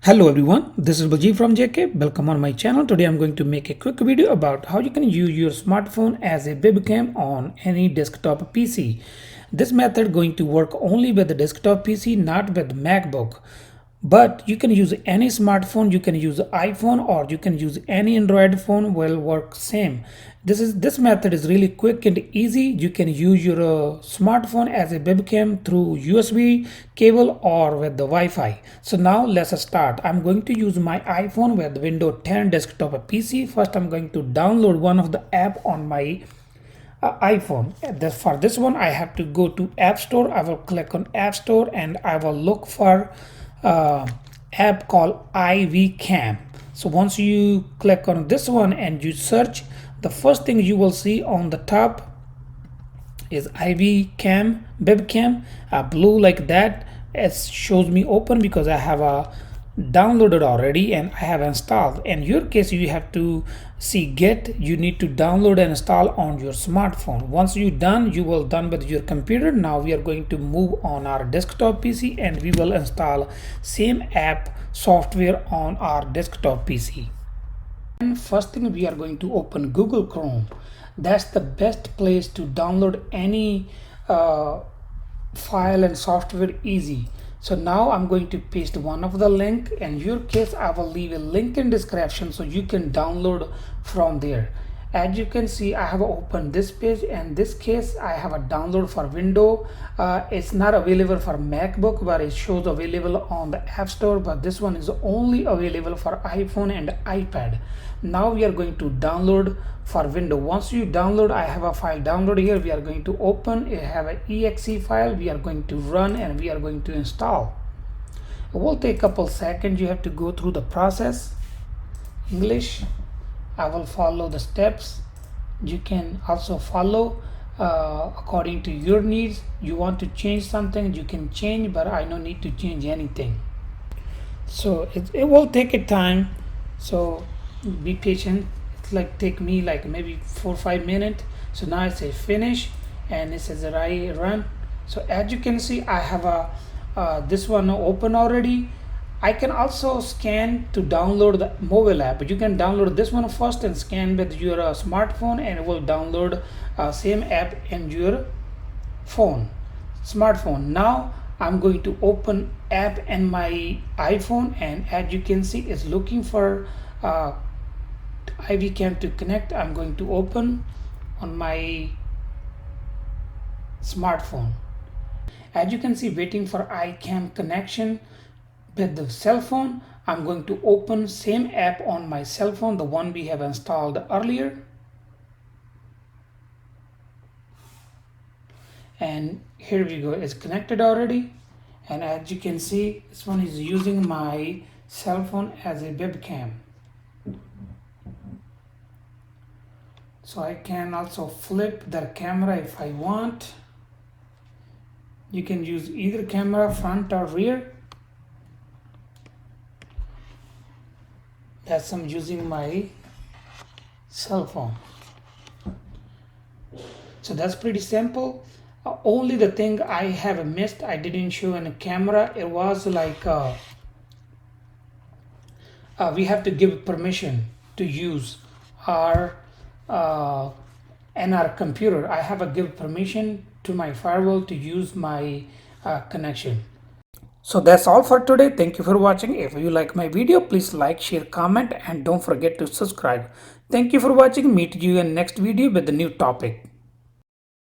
Hello everyone, this is Baljit from JK. Welcome on my channel. Today I'm going to make a quick video about how you can use your smartphone as a webcam on any desktop PC. This method going to work only with the desktop PC, not with MacBook. But you can use any smartphone, you can use iPhone or you can use any Android phone, will work same. This method is really quick and easy. You can use your smartphone as a webcam through USB cable or with the Wi-Fi. So now let's start. I'm going to use my iPhone with Windows 10 desktop PC. First I'm going to download one of the app on my iPhone. For this one I have to go to App Store. I will click on App Store and I will look for app called Webcam. So once you click on this one and you search, the first thing you will see on the top is webcam, blue like that. It shows me open because I have a downloaded already and I have installed. In your case you have to see you need to download and install on your smartphone. Once you done, you will done with your computer. Now we are going to move on our desktop PC and we will install same app software on our desktop PC. And first thing, we are going to open Google Chrome. That's the best place to download any file and software easy. So now I'm going to paste one of the link. In your case I will leave a link in description so you can download from there. As you can see, I have opened this page. In this case I have a download for Windows. It's not available for MacBook, but it shows available on the App Store, but this one is only available for iPhone and iPad. Now we are going to download for Windows. Once you download, I have a file download here. We are going to open it, have an exe file. We are going to run and we are going to install. It will take a couple seconds. You have to go through the process. English, I will follow the steps. You can also follow according to your needs. You want to change something, you can change, but I don't need to change anything. So it will take a time, so be patient. It's like take me like maybe 4 or 5 minutes. So now I say finish and it says run. So as you can see, I have a this one open already. I can also scan to download the mobile app, but you can download this one first and scan with your smartphone and it will download same app in your smartphone. Now I'm going to open app in my iPhone, and as you can see it's looking for Webcam to connect. I'm going to open on my smartphone. As you can see, waiting for iCam connection with the cell phone. I'm going to open same app on my cell phone, the one we have installed earlier. And here we go, it's connected already. And as you can see, this one is using my cell phone as a webcam. So I can also flip the camera if I want. You can use either camera, front or rear. That's I'm using my cell phone. So that's pretty simple. Only the thing I have missed, I didn't show in a camera. It was like we have to give permission to use our in our computer. I have a give permission to my firewall to use my connection. So that's all for today. Thank you for watching. If you like my video, please like, share, comment, and don't forget to subscribe. Thank you for watching. Meet you in next video with a new topic.